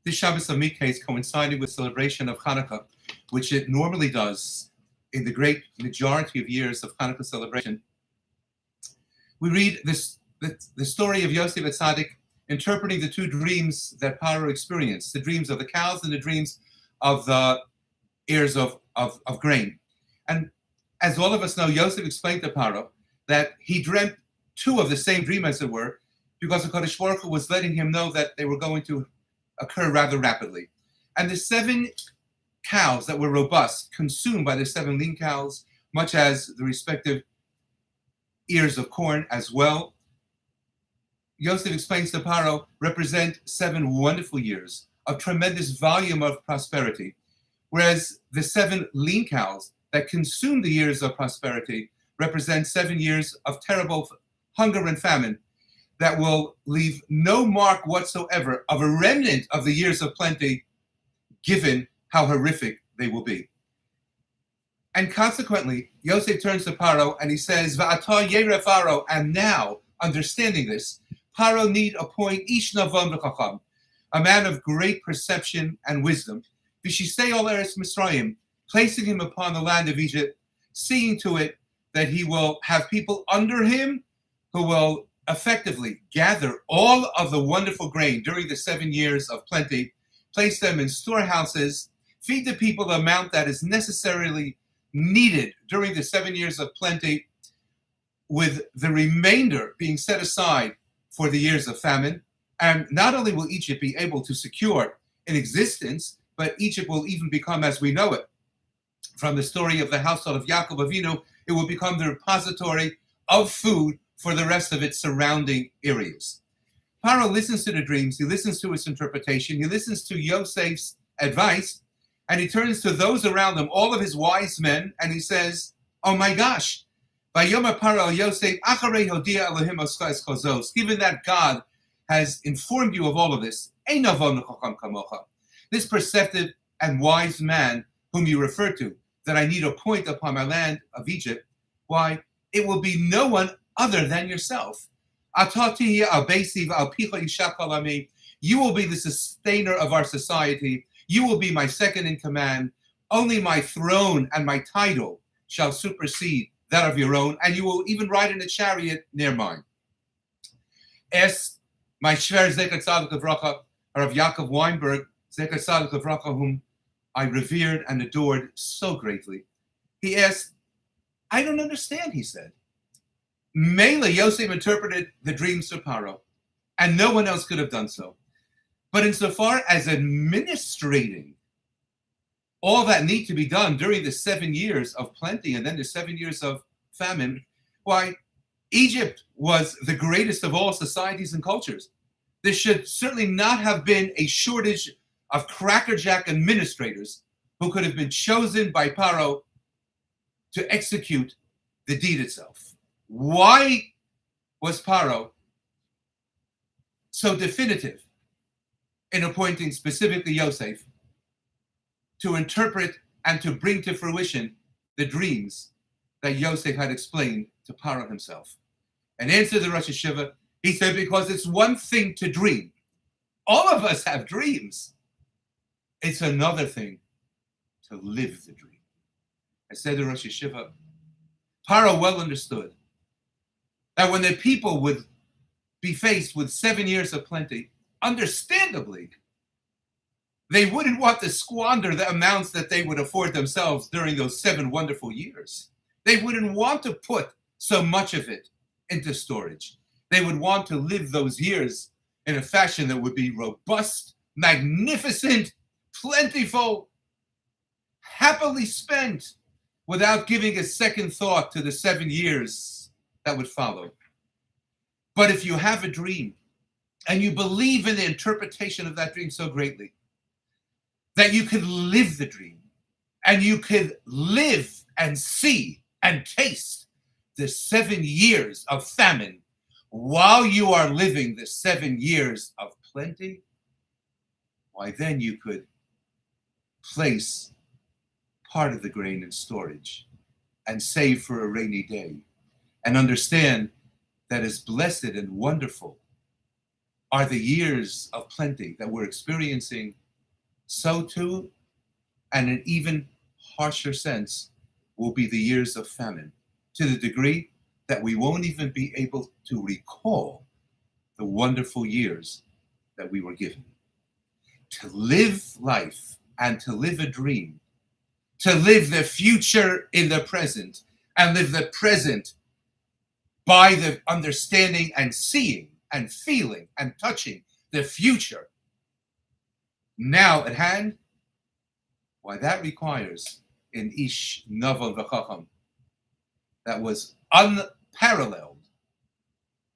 This Shabbos of Miketz coinciding with celebration of Chanukah, which it normally does in the great majority of years of Chanukah celebration. We read the story of Yosef Tzaddik interpreting the two dreams that Paro experienced, the dreams of the cows and the dreams of the ears of grain. And as all of us know, Yosef explained to Paro that he dreamt two of the same dream, as it were, because the Kadosh Baruch Hu was letting him know that they were going to occur rather rapidly. And the 7 cows that were robust, consumed by the 7 lean cows, much as the respective ears of corn as well, Yosef explains to Paro, represent 7 wonderful years of tremendous volume of prosperity, whereas the 7 lean cows that consume the years of prosperity represent 7 years of terrible hunger and famine that will leave no mark whatsoever of a remnant of the years of plenty, given how horrific they will be. And consequently, Yosef turns to Paro and he says, Va'ata yere Paro, and now, understanding this, Paro need appoint ish navam v'chacham, a man of great perception and wisdom, v'shisei ol eretz Mitzrayim, placing him upon the land of Egypt, seeing to it that he will have people under him who will effectively gather all of the wonderful grain during the 7 years of plenty, place them in storehouses, feed the people the amount that is necessarily needed during the 7 years of plenty, with the remainder being set aside for the years of famine. And not only will Egypt be able to secure an existence, but Egypt will even become, as we know it, from the story of the household of Yaakov Avinu, it will become the repository of food for the rest of its surrounding areas. Paro listens to the dreams, he listens to its interpretation, he listens to Yosef's advice, and he turns to those around him, all of his wise men, and he says, oh my gosh, Vayoma Paro Yosef, Acharei Hodia Elohim Oskais Chozos, given that God has informed you of all of this, Ein Avon Chacham Kamocha, this perceptive and wise man whom you refer to, that I need appoint upon my land of Egypt, why, it will be no one other than yourself. You will be the sustainer of our society. You will be my second in command. Only my throne and my title shall supersede that of your own, and you will even ride in a chariot near mine. Ask my Shver Zecher Tzaddik Levracha, Rav Yaakov Weinberg, Zecher Tzaddik Levracha, whom I revered and adored so greatly. He asked, I don't understand, he said. Mele Yosef interpreted the dreams to Paro, and no one else could have done so. But insofar as administrating all that need to be done during the 7 years of plenty and then the 7 years of famine, why, Egypt was the greatest of all societies and cultures. There should certainly not have been a shortage of crackerjack administrators who could have been chosen by Paro to execute the deed itself. Why was Paro so definitive in appointing specifically Yosef to interpret and to bring to fruition the dreams that Yosef had explained to Paro himself? And answered the Rosh Hashiva, he said, because it's one thing to dream. All of us have dreams. It's another thing to live the dream. I said to Rosh Hashiva, Paro well understood that when the people would be faced with 7 years of plenty, understandably, they wouldn't want to squander the amounts that they would afford themselves during those 7 wonderful years. They wouldn't want to put so much of it into storage. They would want to live those years in a fashion that would be robust, magnificent, plentiful, happily spent, without giving a second thought to the 7 years that would follow. But if you have a dream and you believe in the interpretation of that dream so greatly that you could live the dream and you could live and see and taste the 7 years of famine while you are living the 7 years of plenty, why then you could place part of the grain in storage and save for a rainy day, and understand that as blessed and wonderful are the years of plenty that we're experiencing, so too, and in an even harsher sense, will be the years of famine, to the degree that we won't even be able to recall the wonderful years that we were given. To live life and to live a dream, to live the future in the present, and live the present by the understanding and seeing and feeling and touching the future now at hand, why that requires an ish nava v'chacham that was unparalleled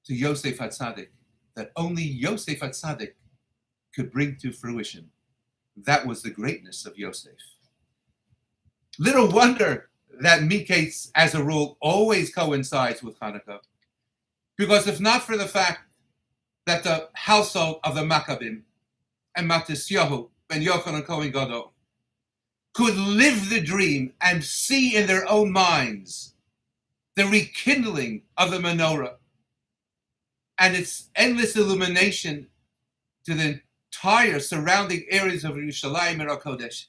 to Yosef HaTzadik, that only Yosef HaTzadik could bring to fruition. That was the greatness of Yosef. Little wonder that Miketz, as a rule, always coincides with Chanukah, because if not for the fact that the household of the Maccabim and Matisyahu and Yochanan Kohen Gadol could live the dream and see in their own minds the rekindling of the menorah and its endless illumination to the entire surrounding areas of Yerushalayim and HaKodesh,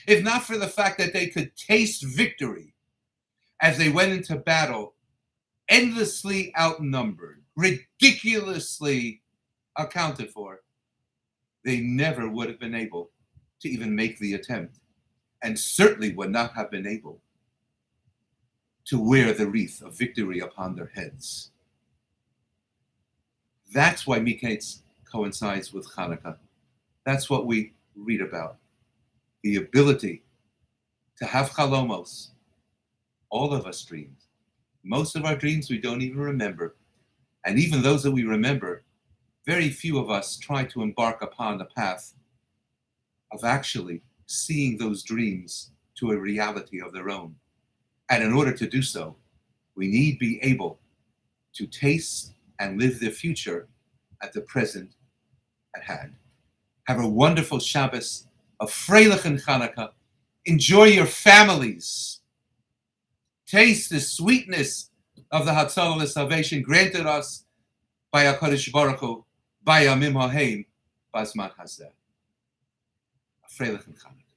if not for the fact that they could taste victory as they went into battle, endlessly outnumbered, ridiculously accounted for, they never would have been able to even make the attempt, and certainly would not have been able to wear the wreath of victory upon their heads. That's why Miketz coincides with Chanukah. That's what we read about. The ability to have chalomos. All of us dream. Most of our dreams we don't even remember. And even those that we remember, very few of us try to embark upon the path of actually seeing those dreams to a reality of their own. And in order to do so, we need be able to taste and live the future at the present at hand. Have a wonderful Shabbos of Freilich and Chanukah. Enjoy your families. Taste the sweetness of the Hatzalah salvation granted us by HaKadosh Baruch Hu, by Yamim Ha'heim, Bazman Hazeh. Freilich and Chanukah.